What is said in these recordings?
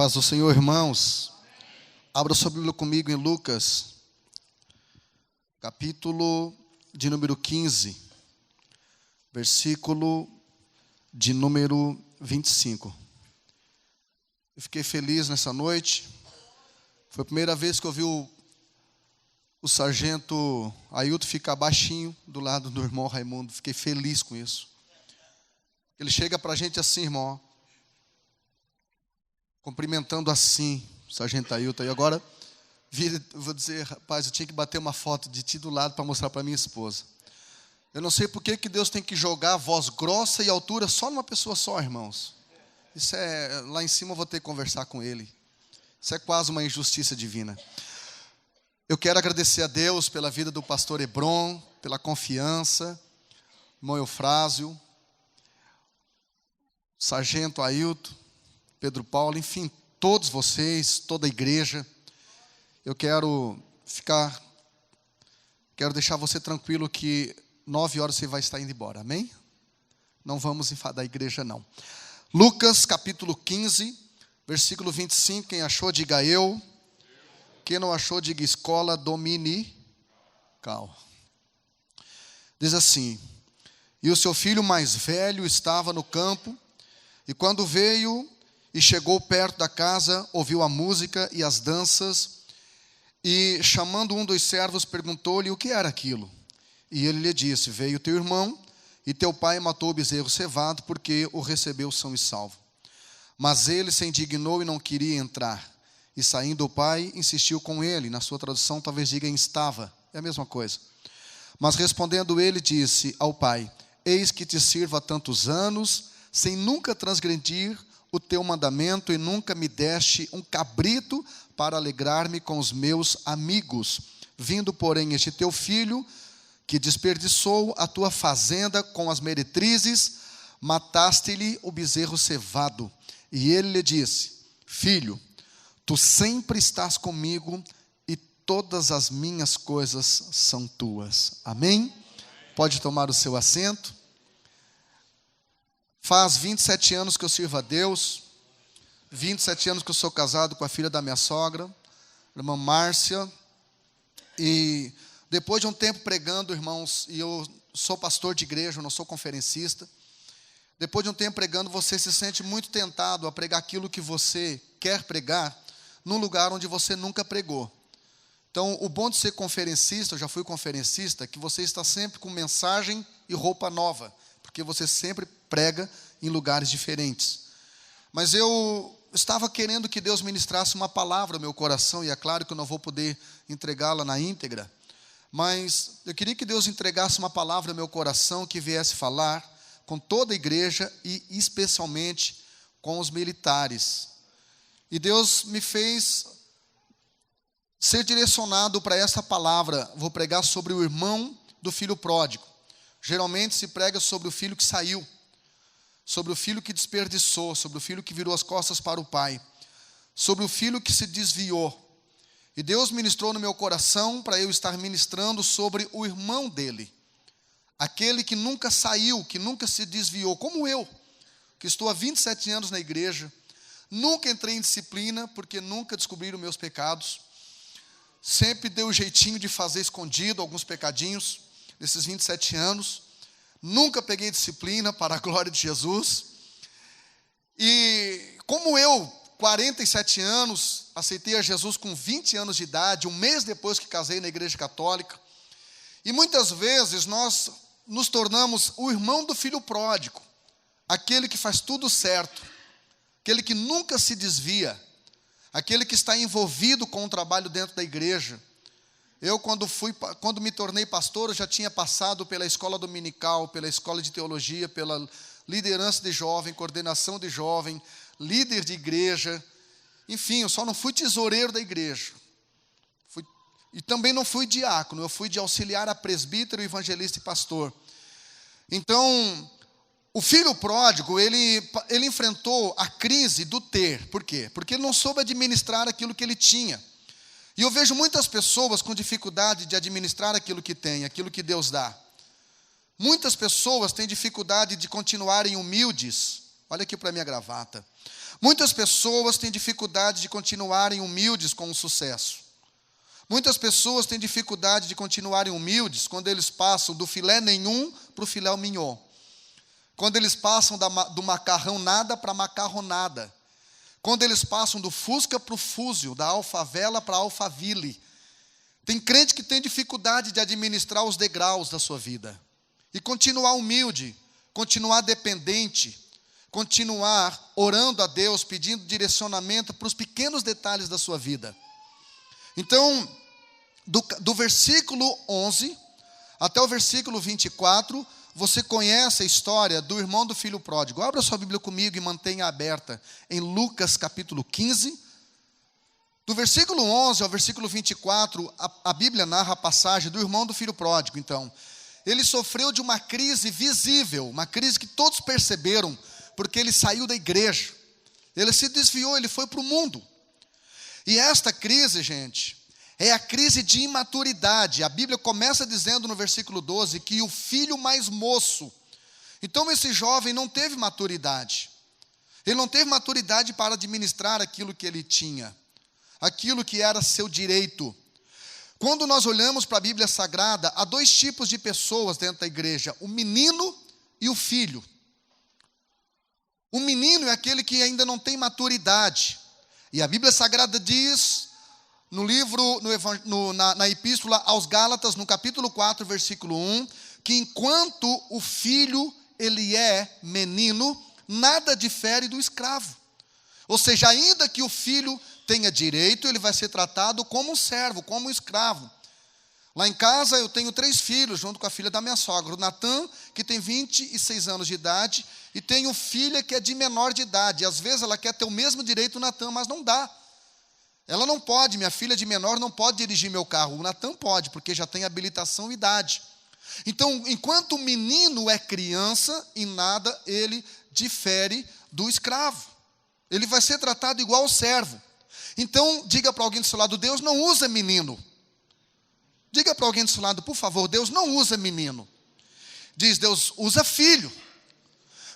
Paz do Senhor, irmãos. Abra sua Bíblia comigo em Lucas, capítulo de número 15, versículo de número 25. Eu fiquei feliz nessa noite. Foi a primeira vez que eu vi o sargento Ailton ficar baixinho do lado do irmão Raimundo. Fiquei feliz com isso. Ele chega para a gente assim, irmão, cumprimentando assim, o sargento Ailton. E agora, vou dizer, rapaz, eu tinha que bater uma foto de ti do lado para mostrar para minha esposa. Eu não sei por que Deus tem que jogar voz grossa e altura só numa pessoa só, irmãos. Isso é, lá em cima eu vou ter que conversar com ele. Isso é quase uma injustiça divina. Eu quero agradecer a Deus pela vida do pastor Hebron, pela confiança, irmão Eufrásio, sargento Ailton, Pedro Paulo, enfim, todos vocês, toda a igreja. Eu quero deixar você tranquilo que 9 horas você vai estar indo embora, amém? Não vamos enfadar a igreja, não. Lucas, capítulo 15, versículo 25, quem achou, diga eu. Quem não achou, diga escola dominical. Diz assim: e o seu filho mais velho estava no campo, e quando veio e chegou perto da casa, ouviu a música e as danças, e chamando um dos servos, perguntou-lhe o que era aquilo. E ele lhe disse: veio teu irmão, e teu pai matou o bezerro cevado, porque o recebeu são e salvo. Mas ele se indignou e não queria entrar. E saindo o pai, insistiu com ele. Na sua tradução talvez diga instava, é a mesma coisa. Mas respondendo ele, disse ao pai: eis que te sirvo há tantos anos, sem nunca transgredir o teu mandamento, e nunca me deste um cabrito para alegrar-me com os meus amigos. Vindo, porém, este teu filho, que desperdiçou a tua fazenda com as meretrizes, mataste-lhe o bezerro cevado. E ele lhe disse: filho, tu sempre estás comigo, e todas as minhas coisas são tuas. Amém? Pode tomar o seu assento. Faz 27 anos que eu sirvo a Deus, 27 anos que eu sou casado com a filha da minha sogra, a irmã Márcia, e depois de um tempo pregando, irmãos, e eu sou pastor de igreja, eu não sou conferencista, depois de um tempo pregando, você se sente muito tentado a pregar aquilo que você quer pregar, num lugar onde você nunca pregou. Então, o bom de ser conferencista, eu já fui conferencista, é que você está sempre com mensagem e roupa nova, porque você sempre prega em lugares diferentes. Mas eu estava querendo que Deus ministrasse uma palavra ao meu coração, e é claro que eu não vou poder entregá-la na íntegra, mas eu queria que Deus entregasse uma palavra ao meu coração que viesse falar com toda a igreja e especialmente com os militares. E Deus me fez ser direcionado para essa palavra. Vou pregar sobre o irmão do filho pródigo. Geralmente se prega sobre o filho que saiu, sobre o filho que desperdiçou, sobre o filho que virou as costas para o pai, sobre o filho que se desviou. E Deus ministrou no meu coração para eu estar ministrando sobre o irmão dele, aquele que nunca saiu, que nunca se desviou, como eu, que estou há 27 anos na igreja, nunca entrei em disciplina, porque nunca descobriram meus pecados, sempre dei um jeitinho de fazer escondido alguns pecadinhos, nesses 27 anos, nunca peguei disciplina, para a glória de Jesus, e como eu, 47 anos, aceitei a Jesus com 20 anos de idade, um mês depois que casei na igreja católica, e muitas vezes nós nos tornamos o irmão do filho pródigo, aquele que faz tudo certo, aquele que nunca se desvia, aquele que está envolvido com o trabalho dentro da igreja. Eu, quando me tornei pastor, eu já tinha passado pela escola dominical, pela escola de teologia, pela liderança de jovem, coordenação de jovem, líder de igreja. Enfim, eu só não fui tesoureiro da igreja. E também não fui diácono, eu fui de auxiliar a presbítero, evangelista e pastor. Então, o filho pródigo, ele enfrentou a crise do ter. Por quê? Porque ele não soube administrar aquilo que ele tinha. E eu vejo muitas pessoas com dificuldade de administrar aquilo que tem, aquilo que Deus dá. Muitas pessoas têm dificuldade de continuarem humildes. Olha aqui para a minha gravata. Muitas pessoas têm dificuldade de continuarem humildes com o sucesso. Muitas pessoas têm dificuldade de continuarem humildes quando eles passam do filé nenhum para o filé mignon. Quando eles passam do macarrão nada para macarronada. Quando eles passam do Fusca para o Fúzio, da Alfavela para a Alphaville. Tem crente que tem dificuldade de administrar os degraus da sua vida. E continuar humilde, continuar dependente, continuar orando a Deus, pedindo direcionamento para os pequenos detalhes da sua vida. Então, do versículo 11 até o versículo 24, você conhece a história do irmão do filho pródigo. Abra sua Bíblia comigo e mantenha aberta em Lucas capítulo 15. Do versículo 11 ao versículo 24, a Bíblia narra a passagem do irmão do filho pródigo. Então, ele sofreu de uma crise visível, uma crise que todos perceberam, porque ele saiu da igreja. Ele se desviou, ele foi para o mundo. E esta crise, gente, é a crise de imaturidade. A Bíblia começa dizendo no versículo 12 que o filho mais moço. Então esse jovem não teve maturidade. Ele não teve maturidade para administrar aquilo que ele tinha, aquilo que era seu direito. Quando nós olhamos para a Bíblia Sagrada, há dois tipos de pessoas dentro da igreja: o menino e o filho. O menino é aquele que ainda não tem maturidade. E a Bíblia Sagrada diz, no livro, na Epístola aos Gálatas, no capítulo 4, versículo 1, que enquanto o filho, ele é menino, nada difere do escravo. Ou seja, ainda que o filho tenha direito, ele vai ser tratado como um servo, como um escravo. Lá em casa eu tenho 3 filhos, junto com a filha da minha sogra. O Natan, que tem 26 anos de idade, e tenho filha que é de menor de idade. E às vezes ela quer ter o mesmo direito do Natan, mas não dá. Ela não pode, minha filha de menor não pode dirigir meu carro. O Natan pode, porque já tem habilitação e idade. Então, enquanto o menino é criança, em nada ele difere do escravo. Ele vai ser tratado igual ao servo. Então, diga para alguém do seu lado: Deus não usa menino. Diga para alguém do seu lado, por favor: Deus não usa menino. Diz: Deus usa filho.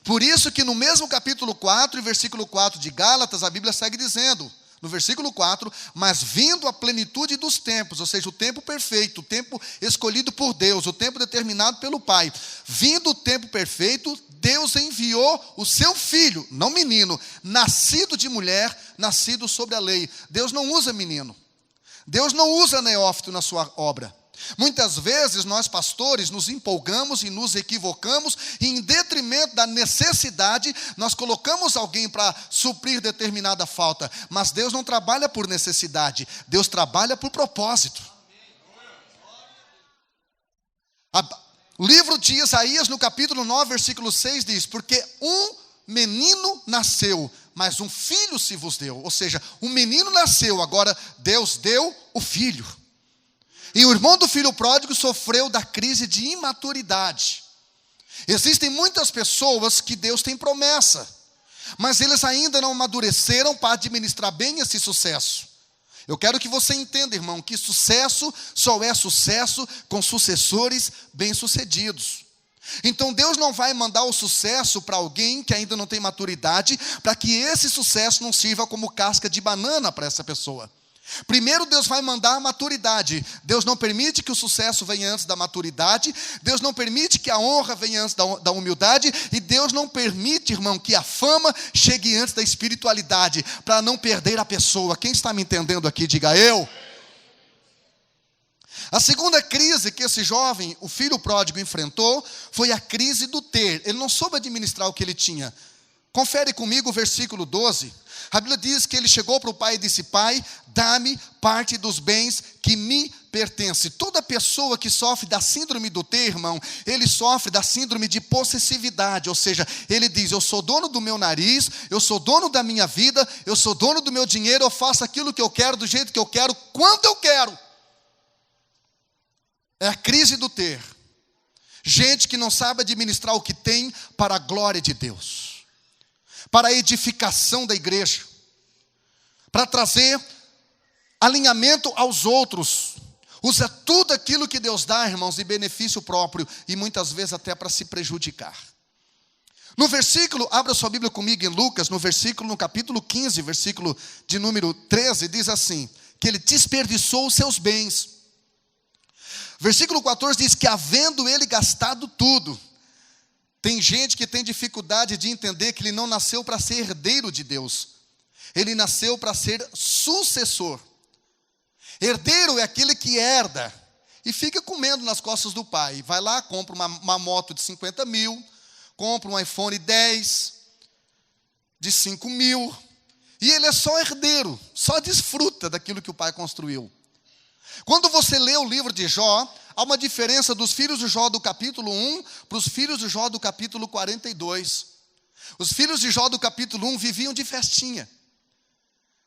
Por isso que no mesmo capítulo 4 e versículo 4 de Gálatas, a Bíblia segue dizendo, no versículo 4, mas vindo a plenitude dos tempos, ou seja, o tempo perfeito, o tempo escolhido por Deus, o tempo determinado pelo Pai. Vindo o tempo perfeito, Deus enviou o seu filho, não menino, nascido de mulher, nascido sobre a lei. Deus não usa menino. Deus não usa neófito na sua obra. Muitas vezes nós pastores nos empolgamos e nos equivocamos, e em detrimento da necessidade, nós colocamos alguém para suprir determinada falta. Mas Deus não trabalha por necessidade, Deus trabalha por propósito. O livro de Isaías, no capítulo 9, versículo 6, diz: porque um menino nasceu, mas um filho se vos deu. Ou seja, um menino nasceu, agora Deus deu o filho. E o irmão do filho pródigo sofreu da crise de imaturidade. Existem muitas pessoas que Deus tem promessa, mas eles ainda não amadureceram para administrar bem esse sucesso. Eu quero que você entenda, irmão, que sucesso só é sucesso com sucessores bem-sucedidos. Então Deus não vai mandar o sucesso para alguém que ainda não tem maturidade, para que esse sucesso não sirva como casca de banana para essa pessoa. Primeiro Deus vai mandar a maturidade. Deus não permite que o sucesso venha antes da maturidade. Deus não permite que a honra venha antes da humildade. E Deus não permite, irmão, que a fama chegue antes da espiritualidade, para não perder a pessoa. Quem está me entendendo aqui, diga eu. A segunda crise que esse jovem, o filho pródigo, enfrentou foi a crise do ter. Ele não soube administrar o que ele tinha. Confere comigo o versículo 12. A Bíblia diz que ele chegou para o pai e disse: Pai, dá-me parte dos bens que me pertence. Toda pessoa que sofre da síndrome do ter, irmão, ele sofre da síndrome de possessividade. Ou seja, ele diz: eu sou dono do meu nariz, eu sou dono da minha vida, eu sou dono do meu dinheiro, eu faço aquilo que eu quero, do jeito que eu quero, quando eu quero. É a crise do ter. Gente que não sabe administrar o que tem para a glória de Deus, para a edificação da igreja, para trazer alinhamento aos outros. Usa tudo aquilo que Deus dá, irmãos, de benefício próprio, e muitas vezes até para se prejudicar. No versículo, abra sua Bíblia comigo em Lucas, no capítulo 15, versículo de número 13, diz assim, que ele desperdiçou os seus bens. Versículo 14 diz que havendo ele gastado tudo. Tem gente que tem dificuldade de entender que ele não nasceu para ser herdeiro de Deus. Ele nasceu para ser sucessor. Herdeiro é aquele que herda e fica comendo nas costas do pai. Vai lá, compra uma moto de 50 mil, compra um iPhone 10 de 5 mil. E ele é só herdeiro, só desfruta daquilo que o pai construiu. Quando você lê o livro de Jó, há uma diferença dos filhos de Jó do capítulo 1 para os filhos de Jó do capítulo 42. Os filhos de Jó do capítulo 1 viviam de festinha.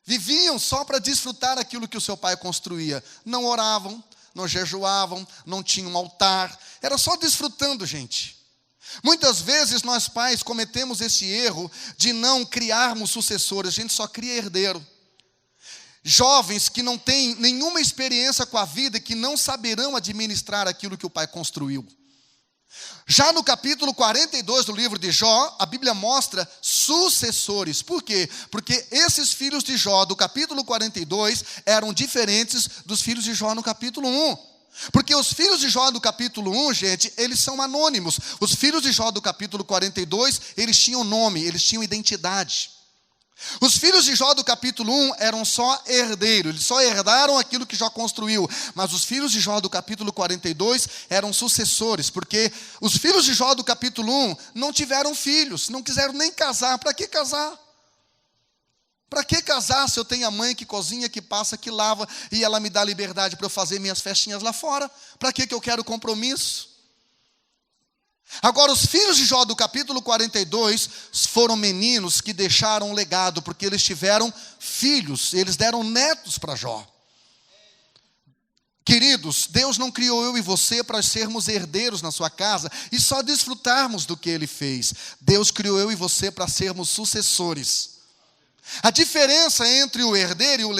Viviam só para desfrutar aquilo que o seu pai construía. Não oravam, não jejuavam, não tinham altar. Era só desfrutando, gente. Muitas vezes nós pais cometemos esse erro de não criarmos sucessores. A gente só cria herdeiro. Jovens que não têm nenhuma experiência com a vida, que não saberão administrar aquilo que o pai construiu. Já no capítulo 42 do livro de Jó, a Bíblia mostra sucessores. Por quê? Porque esses filhos de Jó do capítulo 42 eram diferentes dos filhos de Jó no capítulo 1. Porque os filhos de Jó do capítulo 1, gente, eles são anônimos. Os filhos de Jó do capítulo 42, eles tinham nome, eles tinham identidade. Os filhos de Jó do capítulo 1 eram só herdeiros, eles só herdaram aquilo que Jó construiu. Mas os filhos de Jó do capítulo 42 eram sucessores, porque os filhos de Jó do capítulo 1 não tiveram filhos, não quiseram nem casar. Para que casar? Para que casar se eu tenho a mãe que cozinha, que passa, que lava, e ela me dá liberdade para eu fazer minhas festinhas lá fora? Para que eu quero compromisso? Agora, os filhos de Jó do capítulo 42 foram meninos que deixaram um legado, porque eles tiveram filhos, eles deram netos para Jó. Queridos, Deus não criou eu e você para sermos herdeiros na sua casa e só desfrutarmos do que Ele fez. Deus criou eu e você para sermos sucessores. A diferença entre o herdeiro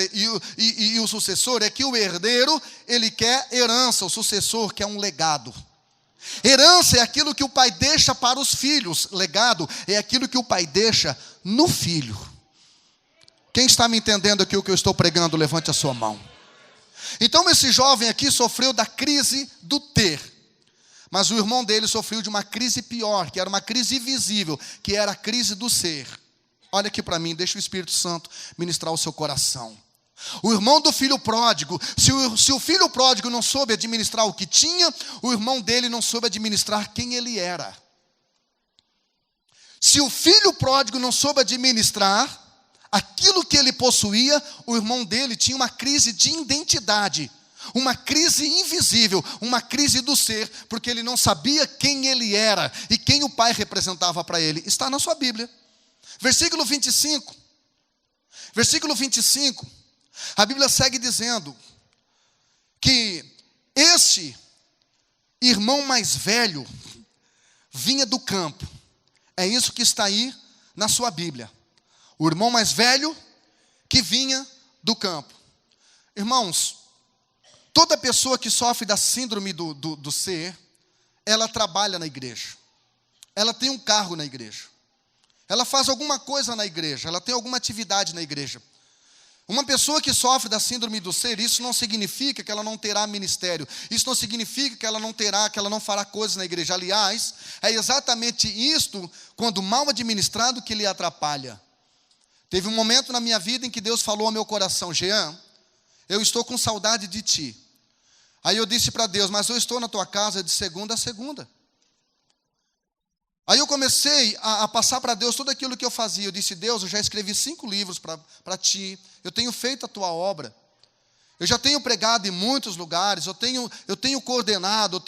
e o sucessor é que o herdeiro, ele quer herança, o sucessor quer um legado. Herança é aquilo que o pai deixa para os filhos. Legado é aquilo que o pai deixa no filho. Quem está me entendendo aqui o que eu estou pregando, levante a sua mão. Então esse jovem aqui sofreu da crise do ter. Mas o irmão dele sofreu de uma crise pior, que era uma crise invisível, que era a crise do ser. Olha aqui para mim, deixa o Espírito Santo ministrar o seu coração. O irmão do filho pródigo, se o filho pródigo não soube administrar o que tinha, o irmão dele não soube administrar quem ele era. Se o filho pródigo não soube administrar aquilo que ele possuía, o irmão dele tinha uma crise de identidade, uma crise invisível, uma crise do ser, porque ele não sabia quem ele era e quem o pai representava para ele. Está na sua Bíblia. Versículo 25. Versículo 25. A Bíblia segue dizendo que este irmão mais velho vinha do campo. É isso que está aí na sua Bíblia. O irmão mais velho que vinha do campo. Irmãos, toda pessoa que sofre da síndrome do ser, ela trabalha na igreja. Ela tem um cargo na igreja. Ela faz alguma coisa na igreja. Ela tem alguma atividade na igreja. Uma pessoa que sofre da síndrome do ser, isso não significa que ela não terá ministério. Isso não significa que ela não fará coisas na igreja. Aliás, é exatamente isto, quando mal administrado, que lhe atrapalha. Teve um momento na minha vida em que Deus falou ao meu coração: Jean, eu estou com saudade de ti. Aí eu disse para Deus: mas eu estou na tua casa de segunda a segunda. Aí eu comecei a passar para Deus tudo aquilo que eu fazia. Eu disse: Deus, eu já escrevi 5 livros para ti. Eu tenho feito a tua obra. Eu já tenho pregado em muitos lugares. Eu tenho coordenado.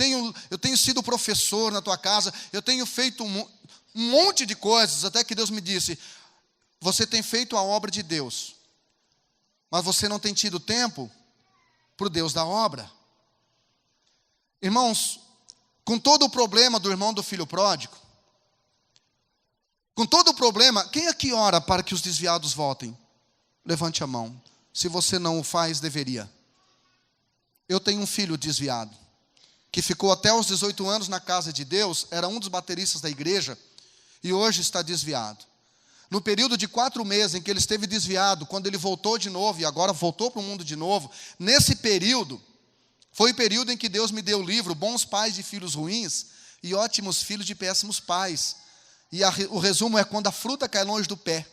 Eu tenho sido professor na tua casa. Eu tenho feito um monte de coisas. Até que Deus me disse: você tem feito a obra de Deus, mas você não tem tido tempo para o Deus da obra. Irmãos, com todo o problema do irmão do filho pródigo, com todo o problema, quem aqui ora para que os desviados voltem? Levante a mão. Se você não o faz, deveria. Eu tenho um filho desviado, que ficou até os 18 anos na casa de Deus, era um dos bateristas da igreja, e hoje está desviado. No período de 4 meses em que ele esteve desviado, quando ele voltou de novo e agora voltou para o mundo de novo, nesse período, foi o período em que Deus me deu o livro Bons Pais de Filhos Ruins e Ótimos Filhos de Péssimos Pais. E o resumo é quando a fruta cai longe do pé.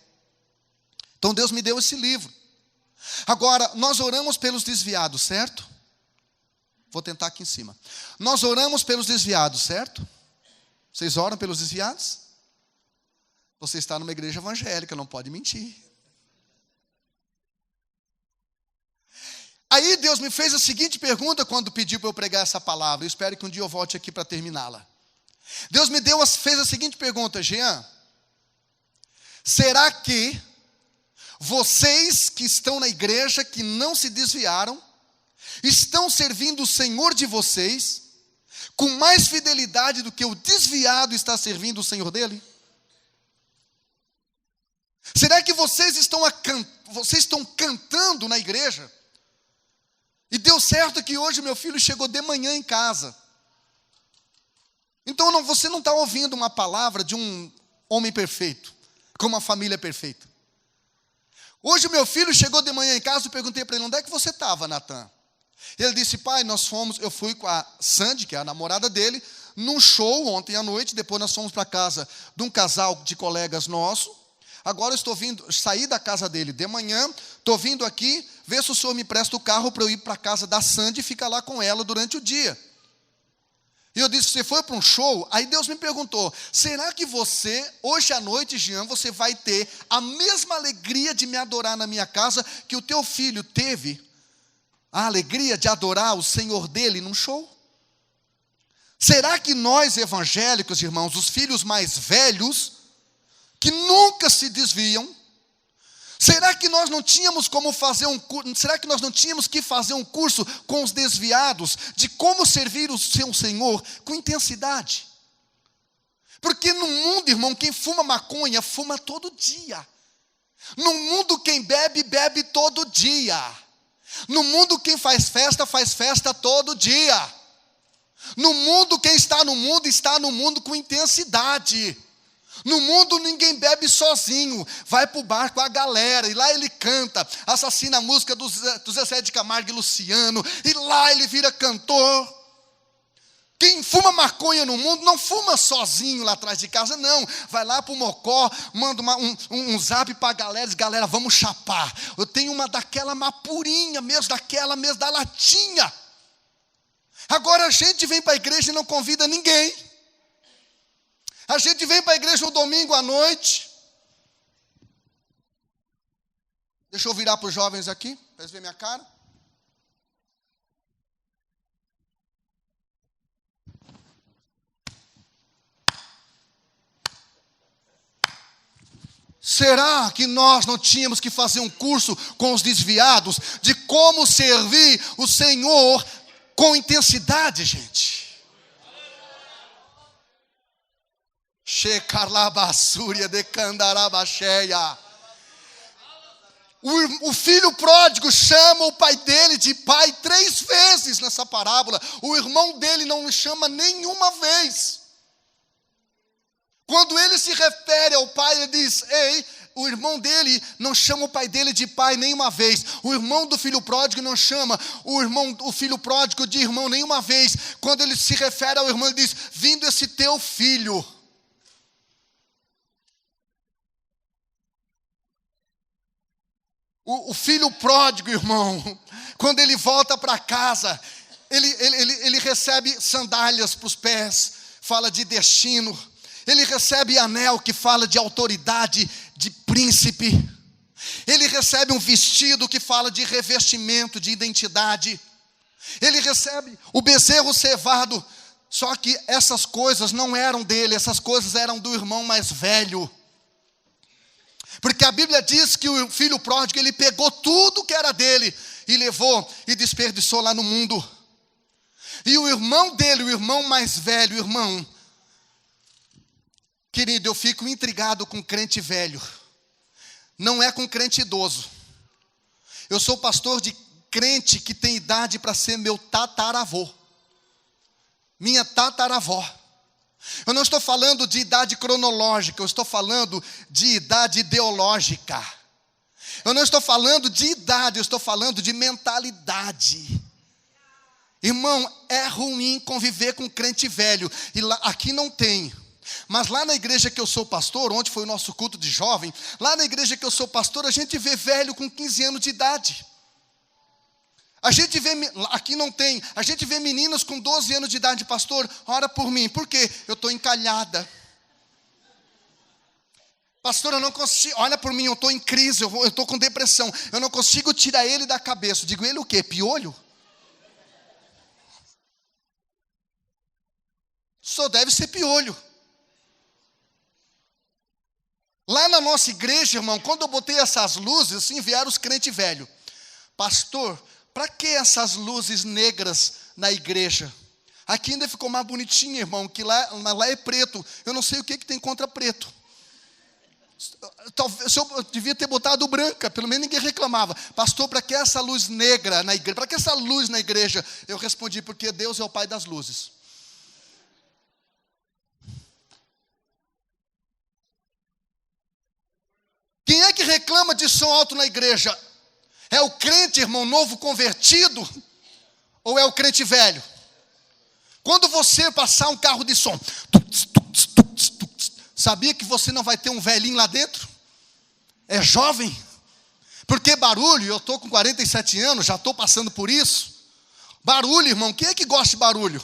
Então Deus me deu esse livro. Agora, nós oramos pelos desviados, certo? Vou tentar aqui em cima. Nós oramos pelos desviados, certo? Vocês oram pelos desviados? Você está numa igreja evangélica, não pode mentir. Aí Deus me fez a seguinte pergunta quando pediu para eu pregar essa palavra. Eu espero que um dia eu volte aqui para terminá-la. Deus fez a seguinte pergunta: Jean, será que vocês que estão na igreja, que não se desviaram, estão servindo o Senhor de vocês com mais fidelidade do que o desviado está servindo o Senhor dele? Será que vocês estão cantando na igreja? E deu certo que hoje meu filho chegou de manhã em casa. Então você não está ouvindo uma palavra de um homem perfeito, com uma família perfeita. Hoje meu filho chegou de manhã em casa, eu perguntei para ele: onde é que você estava, Natan? Ele disse: pai, eu fui com a Sandy, que é a namorada dele, num show ontem à noite. Depois nós fomos para casa de um casal de colegas nossos. Agora eu estou vindo, saí da casa dele de manhã, estou vindo aqui, ver se o senhor me presta o carro para eu ir para a casa da Sandy e ficar lá com ela durante o dia. E eu disse: você foi para um show? Aí Deus me perguntou: será que você, hoje à noite, Jean, você vai ter a mesma alegria de me adorar na minha casa que o teu filho teve a alegria de adorar o Senhor dele num show? Será que nós evangélicos, irmãos, os filhos mais velhos, que nunca se desviam, será que nós não tínhamos como fazer será que nós não tínhamos que fazer um curso com os desviados de como servir o seu Senhor com intensidade? Porque no mundo, irmão, quem fuma maconha, fuma todo dia. No mundo, quem bebe, bebe todo dia. No mundo, quem faz festa todo dia. No mundo, quem está no mundo com intensidade. No mundo ninguém bebe sozinho, vai para o bar com a galera, e lá ele canta, assassina a música do Zezé de Camargo e Luciano, e lá ele vira cantor. Quem fuma maconha no mundo não fuma sozinho lá atrás de casa, não. Vai lá para o Mocó, manda um zap para a galera, diz: galera, vamos chapar. Eu tenho uma daquela mapurinha mesmo, daquela mesmo, da latinha. Agora a gente vem para a igreja e não convida ninguém. A gente vem para a igreja no domingo à noite. Deixa eu virar para os jovens aqui, para eles verem minha cara. Será que nós não tínhamos que fazer um curso com os desviados de como servir o Senhor com intensidade, gente? O filho pródigo chama o pai dele de pai 3 vezes nessa parábola. O irmão dele não o chama nenhuma vez. Quando ele se refere ao pai, ele diz: ei, o irmão dele não chama o pai dele de pai nenhuma vez. O irmão do filho pródigo não chama o filho pródigo de irmão nenhuma vez. Quando ele se refere ao irmão, ele diz: vindo esse teu filho. O filho pródigo, irmão, quando ele volta para casa, ele recebe sandálias para os pés, fala de destino. Ele recebe anel, que fala de autoridade, de príncipe. Ele recebe um vestido que fala de revestimento, de identidade. Ele recebe o bezerro cevado. Só que essas coisas não eram dele, essas coisas eram do irmão mais velho. Porque a Bíblia diz que o filho pródigo, ele pegou tudo que era dele e levou e desperdiçou lá no mundo. E o irmão dele, o irmão mais velho, o irmão, querido, eu fico intrigado com crente velho. Não é com crente idoso. Eu sou pastor de crente que tem idade para ser meu tataravô. Minha tataravó Eu não estou falando de idade cronológica, eu estou falando de idade ideológica. Eu não estou falando de idade, eu estou falando de mentalidade. Irmão, é ruim conviver com crente velho. E lá, aqui não tem. Mas lá na igreja que eu sou pastor, onde foi o nosso culto de jovem, lá na igreja que eu sou pastor, a gente vê velho com 15 anos de idade. A gente vê, aqui não tem, a gente vê meninas com 12 anos de idade, pastor, ora por mim. Por quê? Eu estou encalhada. Pastor, eu não consigo, olha por mim, eu estou em crise, eu estou com depressão. Eu não consigo tirar ele da cabeça. Digo, ele o quê? Piolho? Só deve ser piolho. Lá na nossa igreja, irmão, quando eu botei essas luzes, assim, vieram os crentes velhos. Pastor, para que essas luzes negras na igreja? Aqui ainda ficou mais bonitinho, irmão, que lá é preto. Eu não sei o que tem contra preto. Talvez eu devia ter botado branca, pelo menos ninguém reclamava. Pastor, para que essa luz negra na igreja? Para que essa luz na igreja? Eu respondi, porque Deus é o Pai das luzes. Quem é que reclama de som alto na igreja? É o crente, irmão, novo convertido? Ou é o crente velho? Quando você passar um carro de som, sabia que você não vai ter um velhinho lá dentro? É jovem? Porque barulho, eu estou com 47 anos, já estou passando por isso. Barulho, irmão, quem é que gosta de barulho?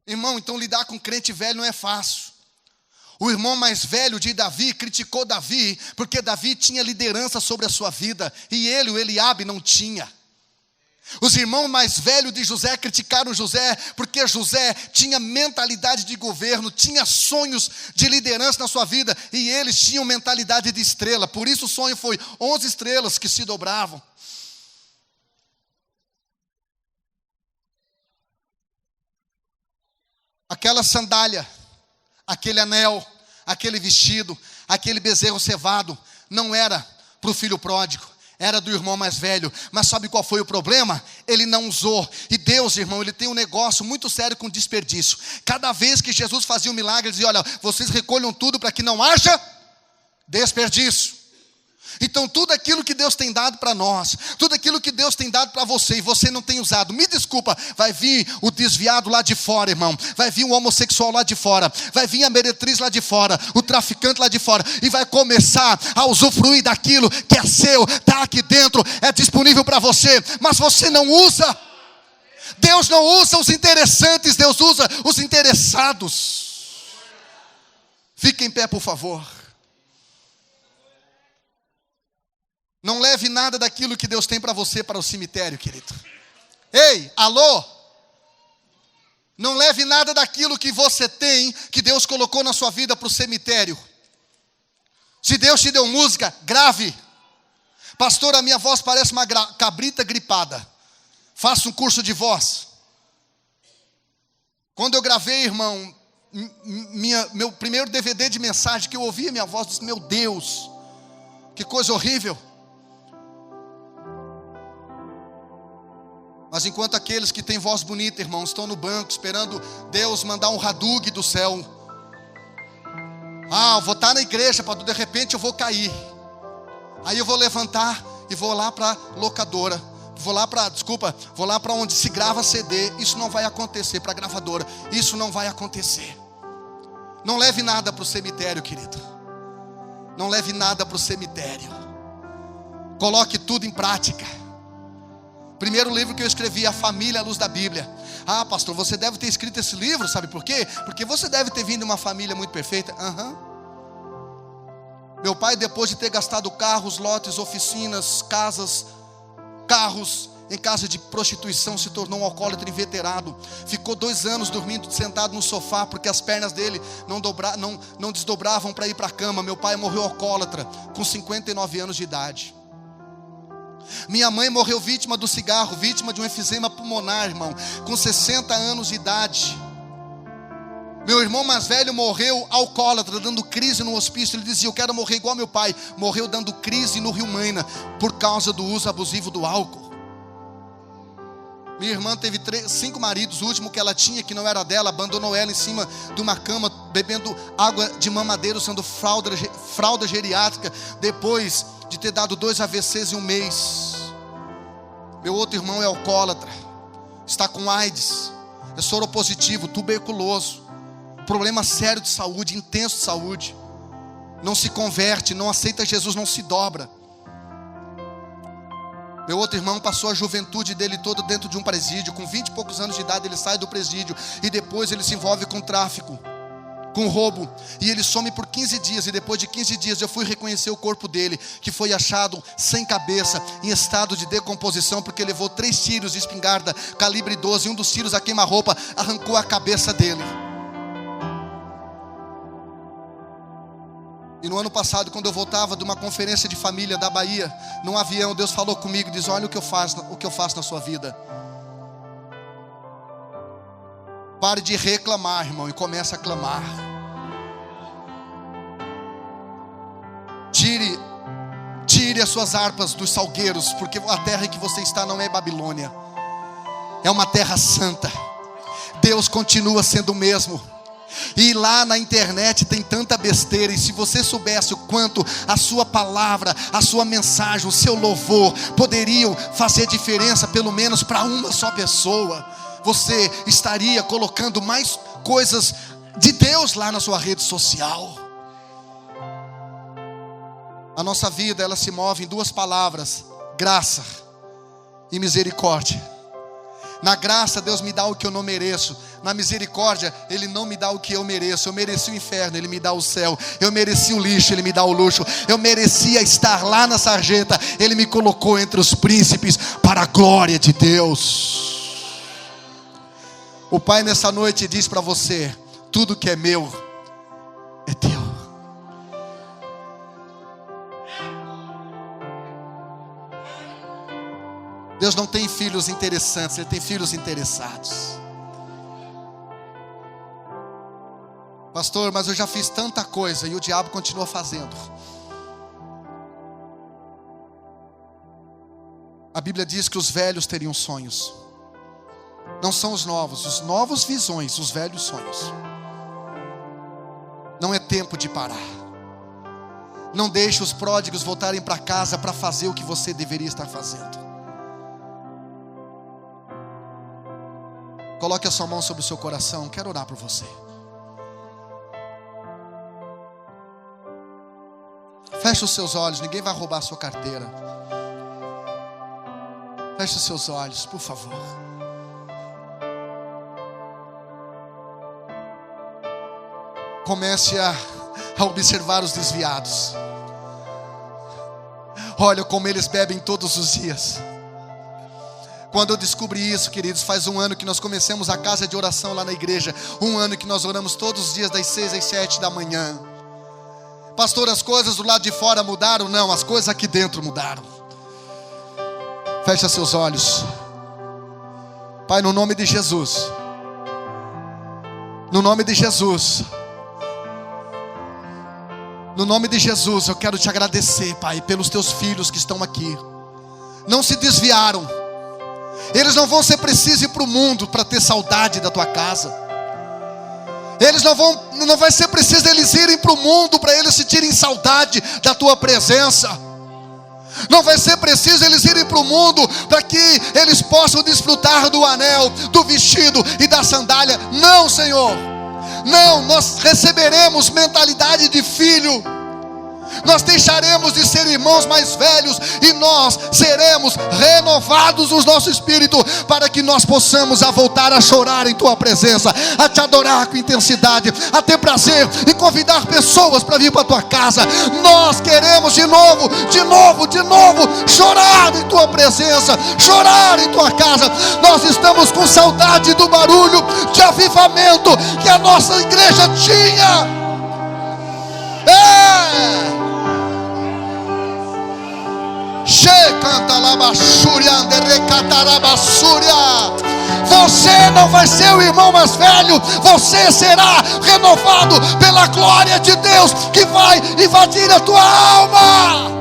Irmão, então lidar com crente velho não é fácil. O irmão mais velho de Davi criticou Davi, porque Davi tinha liderança sobre a sua vida, e ele, o Eliabe, não tinha. Os irmãos mais velhos de José criticaram José, porque José tinha mentalidade de governo, tinha sonhos de liderança na sua vida, e eles tinham mentalidade de estrela. Por isso o sonho foi 11 estrelas que se dobravam. Aquela sandália, aquele anel, aquele vestido, aquele bezerro cevado, não era para o filho pródigo, era do irmão mais velho. Mas sabe qual foi o problema? Ele não usou. E Deus, irmão, ele tem um negócio muito sério com desperdício. Cada vez que Jesus fazia um milagre, ele dizia, olha, vocês recolham tudo para que não haja desperdício. Então tudo aquilo que Deus tem dado para nós, tudo aquilo que Deus tem dado para você, e você não tem usado, me desculpa, vai vir o desviado lá de fora, irmão, vai vir o homossexual lá de fora, vai vir a meretriz lá de fora, o traficante lá de fora, e vai começar a usufruir daquilo que é seu, está aqui dentro, é disponível para você, mas você não usa. Deus não usa os interessantes, Deus usa os interessados. Fique em pé, por favor. Não leve nada daquilo que Deus tem para você para o cemitério, querido. Ei, alô? Não leve nada daquilo que você tem, que Deus colocou na sua vida para o cemitério. Se Deus te deu música, grave. Pastor, a minha voz parece uma cabrita gripada. Faça um curso de voz. Quando eu gravei, irmão, meu primeiro DVD de mensagem, que eu ouvi a minha voz, disse, meu Deus, que coisa horrível. Mas enquanto aqueles que têm voz bonita, irmãos, estão no banco esperando Deus mandar um radug do céu. Eu vou estar na igreja, de repente eu vou cair. Aí eu vou levantar e vou lá para a locadora. Vou lá para onde se grava CD. Isso não vai acontecer, para a gravadora. Isso não vai acontecer. Não leve nada para o cemitério, querido. Não leve nada para o cemitério. Coloque tudo em prática. Primeiro livro que eu escrevi, A Família à Luz da Bíblia. Pastor, você deve ter escrito esse livro, sabe por quê? Porque você deve ter vindo de uma família muito perfeita. Meu pai, depois de ter gastado carros, lotes, oficinas, casas, carros, em casa de prostituição, se tornou um alcoólatra inveterado. Ficou 2 anos dormindo sentado no sofá, porque as pernas dele não desdobravam para ir para a cama. Meu pai morreu alcoólatra, com 59 anos de idade. Minha mãe morreu vítima do cigarro, vítima de um efizema pulmonar, irmão, com 60 anos de idade. Meu irmão mais velho morreu alcoólatra, dando crise no hospício. Ele dizia, eu quero morrer igual meu pai. Morreu dando crise no Rio Maina, por causa do uso abusivo do álcool. Minha irmã teve 5 maridos. O último que ela tinha, que não era dela, abandonou ela em cima de uma cama, bebendo água de mamadeiro, sendo fralda geriátrica, depois de ter dado 2 AVCs em um mês. Meu outro irmão é alcoólatra, está com AIDS, é soropositivo, tuberculoso, problema sério de saúde, intenso de saúde. Não se converte, não aceita Jesus, não se dobra. Meu outro irmão passou a juventude dele todo dentro de um presídio. Com 20 e poucos anos de idade ele sai do presídio, e depois ele se envolve com tráfico, com roubo, e ele some por 15 dias. E depois de 15 dias eu fui reconhecer o corpo dele, que foi achado sem cabeça, em estado de decomposição, porque levou 3 tiros de espingarda calibre 12, e um dos tiros a queima-roupa arrancou a cabeça dele. E no ano passado, quando eu voltava de uma conferência de família da Bahia, num avião, Deus falou comigo e diz: olha o que eu faço na sua vida. Pare de reclamar, irmão, e comece a clamar. Tire as suas harpas dos salgueiros, porque a terra em que você está não é Babilônia, é uma terra santa. Deus continua sendo o mesmo. E lá na internet tem tanta besteira, e se você soubesse o quanto a sua palavra, a sua mensagem, o seu louvor poderiam fazer diferença, pelo menos para uma só pessoa, você estaria colocando mais coisas de Deus lá na sua rede social. A nossa vida, ela se move em 2 palavras: graça e misericórdia. Na graça, Deus me dá o que eu não mereço. Na misericórdia, Ele não me dá o que eu mereço. Eu mereci o inferno, Ele me dá o céu. Eu mereci o lixo, Ele me dá o luxo. Eu merecia estar lá na sarjeta, Ele me colocou entre os príncipes, para a glória de Deus. O Pai nessa noite diz para você: tudo que é meu é teu. Deus não tem filhos interessantes, Ele tem filhos interessados. Pastor, mas eu já fiz tanta coisa e o diabo continua fazendo. A Bíblia diz que os velhos teriam sonhos. Não são os novos visões, os velhos sonhos. Não é tempo de parar. Não deixe os pródigos voltarem para casa para fazer o que você deveria estar fazendo. Coloque a sua mão sobre o seu coração. Quero orar por você. Feche os seus olhos. Ninguém vai roubar a sua carteira. Feche os seus olhos, por favor. Comece a observar os desviados. Olha como eles bebem todos os dias. Quando eu descobri isso, queridos, faz 1 ano que nós começamos a casa de oração lá na igreja. 1 ano que nós oramos todos os dias das 6 às 7 da manhã. Pastor, as coisas do lado de fora mudaram? Não, as coisas aqui dentro mudaram. Feche seus olhos. Pai, no nome de Jesus. No nome de Jesus. No nome de Jesus, eu quero te agradecer, Pai, pelos teus filhos que estão aqui. Não se desviaram. Eles não vão ser precisos ir para o mundo para ter saudade da tua casa. Eles não vai ser preciso eles irem para o mundo para eles sentirem saudade da tua presença. Não vai ser preciso eles irem para o mundo para que eles possam desfrutar do anel, do vestido e da sandália. Não, Senhor. Não, nós receberemos mentalidade de filho. Nós deixaremos de ser irmãos mais velhos e nós seremos renovados no nosso espírito, para que nós possamos voltar a chorar em tua presença, a te adorar com intensidade, a ter prazer em convidar pessoas para vir para a tua casa. Nós queremos de novo chorar em tua presença, chorar em tua casa. Nós estamos com saudade do barulho de avivamento que a nossa igreja tinha. Você não vai ser o irmão mais velho, você será renovado pela glória de Deus que vai invadir a tua alma.